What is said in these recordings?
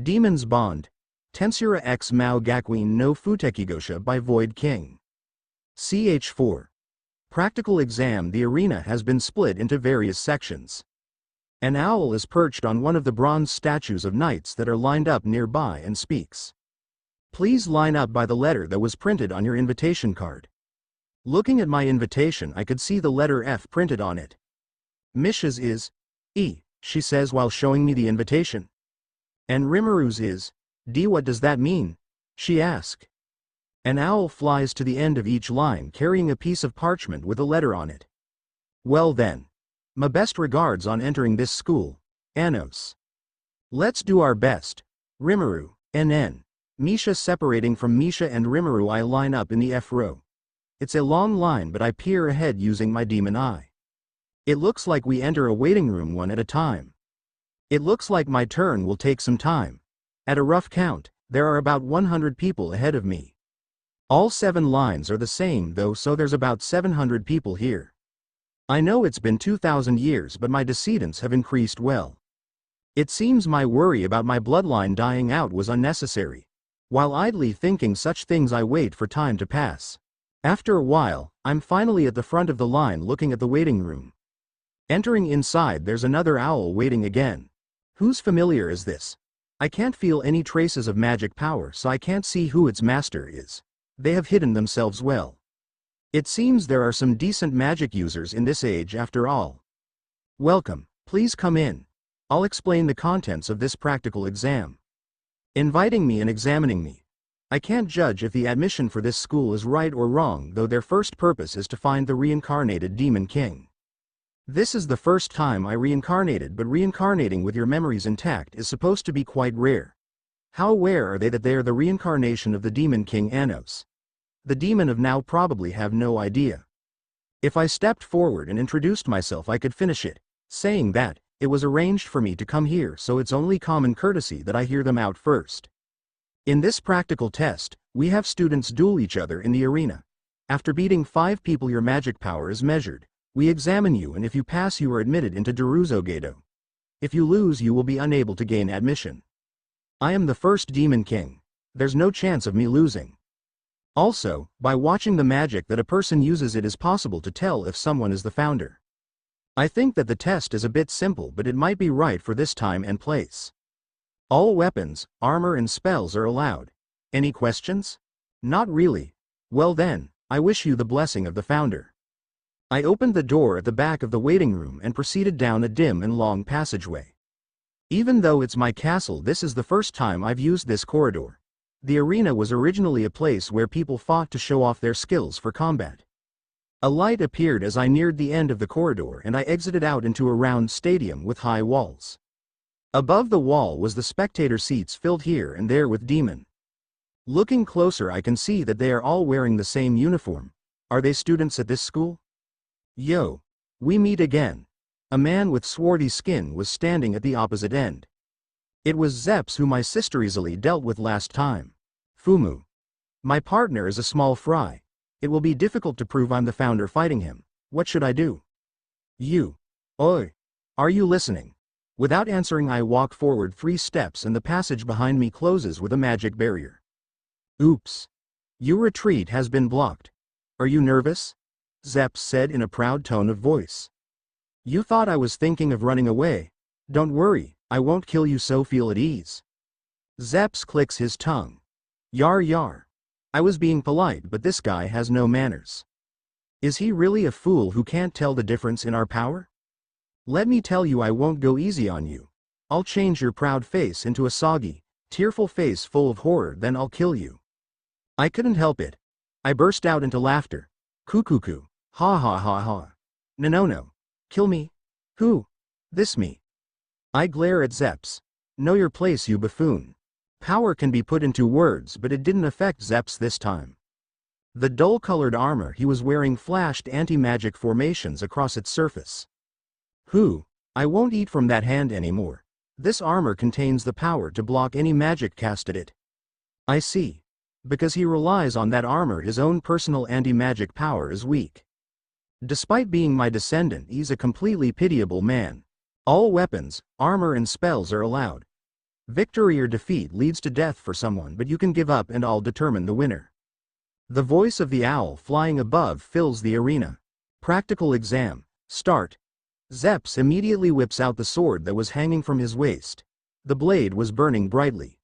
Demon's Bond. Tensura x Mao Gakuin no Futekigosha by Void King. Ch4. Practical exam. The arena has been split into various sections. An owl is perched on one of the bronze statues of knights that are lined up nearby and speaks. Please line up by the letter that was printed on your invitation card. Looking at my invitation, I could see the letter F printed on it. Misha's is E, she says while showing me the invitation. And Rimmeru's is D. What does that mean? She asks. An owl flies to the end of each line carrying a piece of parchment with a letter on it. Well then. My best regards on entering this school, Anos. Let's do our best. Rimmeru, NN. Misha. Separating from Misha and Rimmeru, I line up in the F row. It's a long line, but I peer ahead using my demon eye. It looks like we enter a waiting room one at a time. It looks like my turn will take some time. At a rough count, there are about 100 people ahead of me. All 7 lines are the same though, so there's about 700 people here. I know it's been 2,000 years, but my descendants have increased well. It seems my worry about my bloodline dying out was unnecessary. While idly thinking such things, I wait for time to pass. After a while, I'm finally at the front of the line looking at the waiting room. Entering inside, there's another owl waiting again. Whose familiar is this? I can't feel any traces of magic power, so I can't see who its master is. They have hidden themselves well. It seems there are some decent magic users in this age after all. Welcome, please come in. I'll explain the contents of this practical exam. Inviting me and examining me. I can't judge if the admission for this school is right or wrong, though their first purpose is to find the reincarnated Demon King. This is the first time I reincarnated, but reincarnating with your memories intact is supposed to be quite rare. How aware are they that they are the reincarnation of the Demon King Anos? The demon of now probably have no idea. If I stepped forward and introduced myself, I could finish it, saying that it was arranged for me to come here, so it's only common courtesy that I hear them out first. In this practical test, we have students duel each other in the arena. After beating 5 people, your magic power is measured. We examine you, and if you pass, you are admitted into Daruzo Gado. If you lose, you will be unable to gain admission. I am the first Demon King. There's no chance of me losing. Also, by watching the magic that a person uses, it is possible to tell if someone is the founder. I think that the test is a bit simple, but it might be right for this time and place. All weapons, armor and spells are allowed. Any questions? Not really. Well then, I wish you the blessing of the founder. I opened the door at the back of the waiting room and proceeded down a dim and long passageway. Even though it's my castle, this is the first time I've used this corridor. The arena was originally a place where people fought to show off their skills for combat. A light appeared as I neared the end of the corridor, and I exited out into a round stadium with high walls. Above the wall was the spectator seats, filled here and there with demon. Looking closer, I can see that they are all wearing the same uniform. Are they students at this school? Yo. We meet again. A man with swarthy skin was standing at the opposite end. It was Zeps, whom my sister easily dealt with last time. Fumu. My partner is a small fry. It will be difficult to prove I'm the founder fighting him. What should I do? You. Oi. Are you listening? Without answering, I walk forward 3 steps and the passage behind me closes with a magic barrier. Oops. Your retreat has been blocked. Are you nervous? Zeps said in a proud tone of voice. You thought I was thinking of running away. Don't worry, I won't kill you, so feel at ease. Zeps clicks his tongue. Yar yar. I was being polite, but this guy has no manners. Is he really a fool who can't tell the difference in our power? Let me tell you, I won't go easy on you. I'll change your proud face into a soggy, tearful face full of horror, then I'll kill you. I couldn't help it. I burst out into laughter. Cuckoo. Ha ha ha ha. No. Kill me? Who? This me. I glare at Zeps. Know your place, you buffoon. Power can be put into words, but it didn't affect Zeps this time. The dull-colored armor he was wearing flashed anti-magic formations across its surface. Who? I won't eat from that hand anymore. This armor contains the power to block any magic cast at it. I see. Because he relies on that armor, his own personal anti-magic power is weak. Despite being my descendant, he's a completely pitiable man. All weapons, armor and spells are allowed. Victory or defeat leads to death for someone, but you can give up and I'll determine the winner. The voice of the owl flying above fills the arena. Practical exam. Start. Zeps immediately whips out the sword that was hanging from his waist. The blade was burning brightly.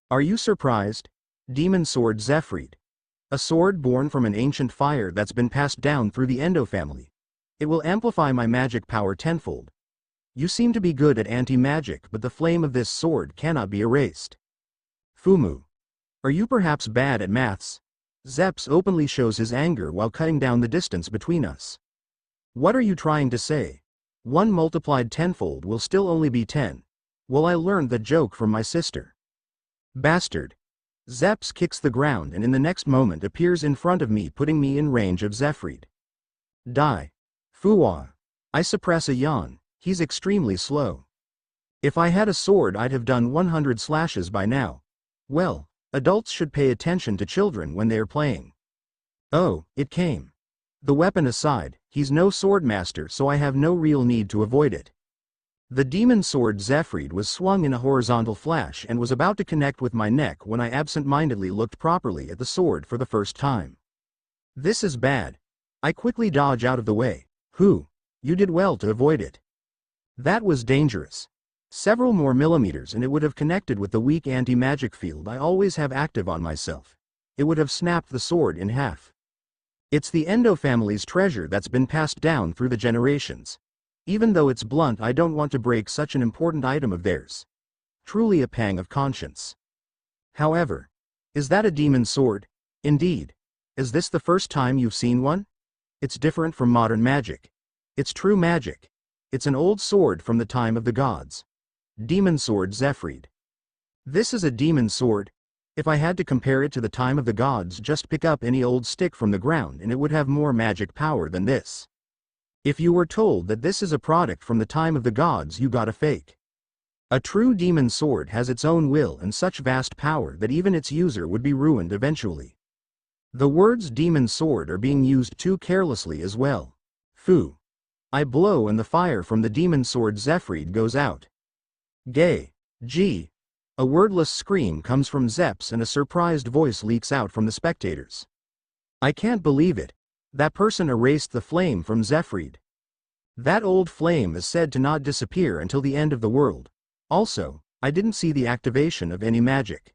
Are you surprised? Demon Sword Zephrid. A sword born from an ancient fire that's been passed down through the Endo family. It will amplify my magic power tenfold. You seem to be good at anti-magic, but the flame of this sword cannot be erased. Fumu. Are you perhaps bad at maths? Zeps openly shows his anger while cutting down the distance between us. What are you trying to say? 1 multiplied tenfold will still only be 10. Well, I learned that joke from my sister. Bastard. Zeps kicks the ground and in the next moment appears in front of me, putting me in range of Zephrid. Die. Fuwa. I suppress a yawn. He's extremely slow. If I had a sword I'd have done 100 slashes by now. Well, adults should pay attention to children when they are playing. Oh, it came. The weapon aside, he's no sword master, so I have no real need to avoid it. The demon sword Zephrid was swung in a horizontal flash and was about to connect with my neck when I absent-mindedly looked properly at the sword for the first time. This is bad. I quickly dodge out of the way. You did well to avoid it. That was dangerous. Several more millimeters and it would have connected with the weak anti-magic field I always have active on myself. It would have snapped the sword in half. It's the Endo family's treasure that's been passed down through the generations. Even though it's blunt, I don't want to break such an important item of theirs. Truly a pang of conscience. However, is that a demon sword? Indeed. Is this the first time you've seen one? It's different from modern magic. It's true magic. It's an old sword from the time of the gods. Demon sword Zephrid. This is a demon sword. If I had to compare it to the time of the gods, just pick up any old stick from the ground and it would have more magic power than this. If you were told that this is a product from the time of the gods, you got a fake. A true demon sword has its own will and such vast power that even its user would be ruined eventually. The words demon sword are being used too carelessly as well. Fu. I blow and the fire from the demon sword Zephrid goes out. Gay. Gee. A wordless scream comes from Zeps and a surprised voice leaks out from the spectators. I can't believe it. That person erased the flame from Zephrid. That old flame is said to not disappear until the end of the world. Also, I didn't see the activation of any magic.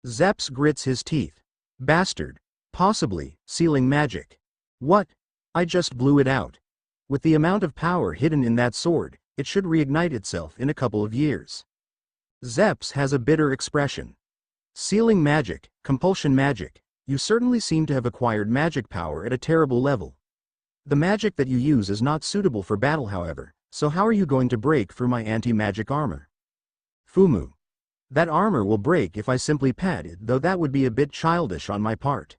Zeps grits his teeth. Bastard. Possibly, sealing magic. What? I just blew it out. With the amount of power hidden in that sword, it should reignite itself in a couple of years. Zeps has a bitter expression. Sealing magic, compulsion magic. You certainly seem to have acquired magic power at a terrible level. The magic that you use is not suitable for battle, however, so how are you going to break through my anti-magic armor? Fumu. That armor will break if I simply pat it, though that would be a bit childish on my part.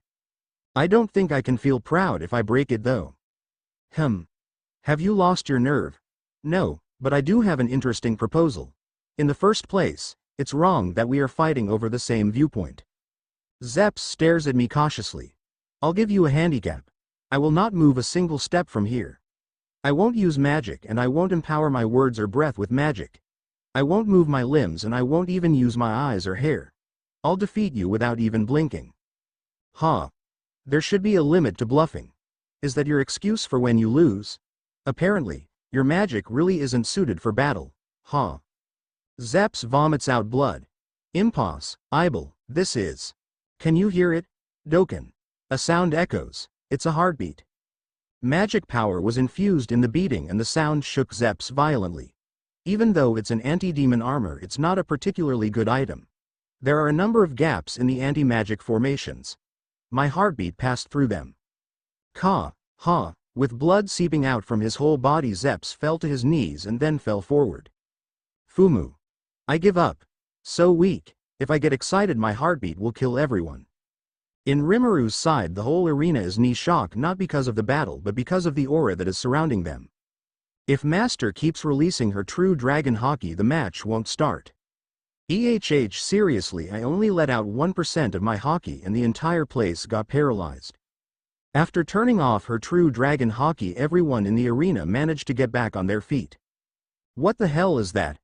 I don't think I can feel proud if I break it though. Have you lost your nerve? No, but I do have an interesting proposal. In the first place, it's wrong that we are fighting over the same viewpoint. Zeps stares at me cautiously. I'll give you a handicap. I will not move a single step from here. I won't use magic and I won't empower my words or breath with magic. I won't move my limbs and I won't even use my eyes or hair. I'll defeat you without even blinking. There should be a limit to bluffing. Is that your excuse for when you lose? Apparently, your magic really isn't suited for battle. Zeps vomits out blood. Impossible, this is. Can you hear it? Doken. A sound echoes. It's a heartbeat. Magic power was infused in the beating and the sound shook Zeps violently. Even though it's an anti-demon armor, it's not a particularly good item. There are a number of gaps in the anti-magic formations. My heartbeat passed through them. With blood seeping out from his whole body, Zeps fell to his knees and then fell forward. Fumu. I give up. So weak. If I get excited, my heartbeat will kill everyone. In Rimmeru's side, the whole arena is knee-shock, not because of the battle but because of the aura that is surrounding them. If Master keeps releasing her true dragon haki, the match won't start. Seriously, I only let out 1% of my haki and the entire place got paralyzed. After turning off her true dragon haki, everyone in the arena managed to get back on their feet. What the hell is that?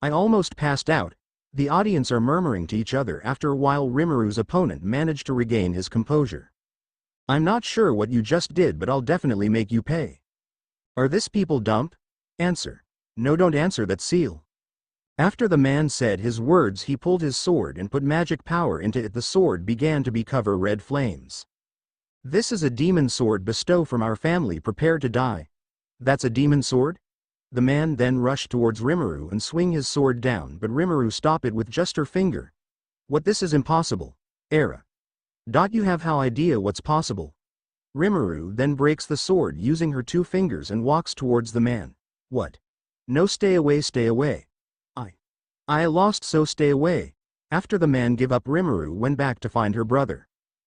I almost passed out. The audience are murmuring to each other after a while. Rimmeru's opponent managed to regain his composure. I'm not sure what you just did, but I'll definitely make you pay. Are this people dumb? Answer. No, don't answer that, seal. After the man said his words, he pulled his sword and put magic power into it. The sword began to cover red flames. This is a demon sword bestow from our family. Prepare to die. That's a demon sword? The man then rushed towards Rimmeru and swing his sword down, but Rimmeru stopped it with just her finger. What, this is impossible. Era. You have how idea what's possible. Rimmeru then breaks the sword using her 2 fingers and walks towards the man. What? No, stay away, stay away. I lost, so stay away. After the man gave up, Rimmeru went back to find her brother.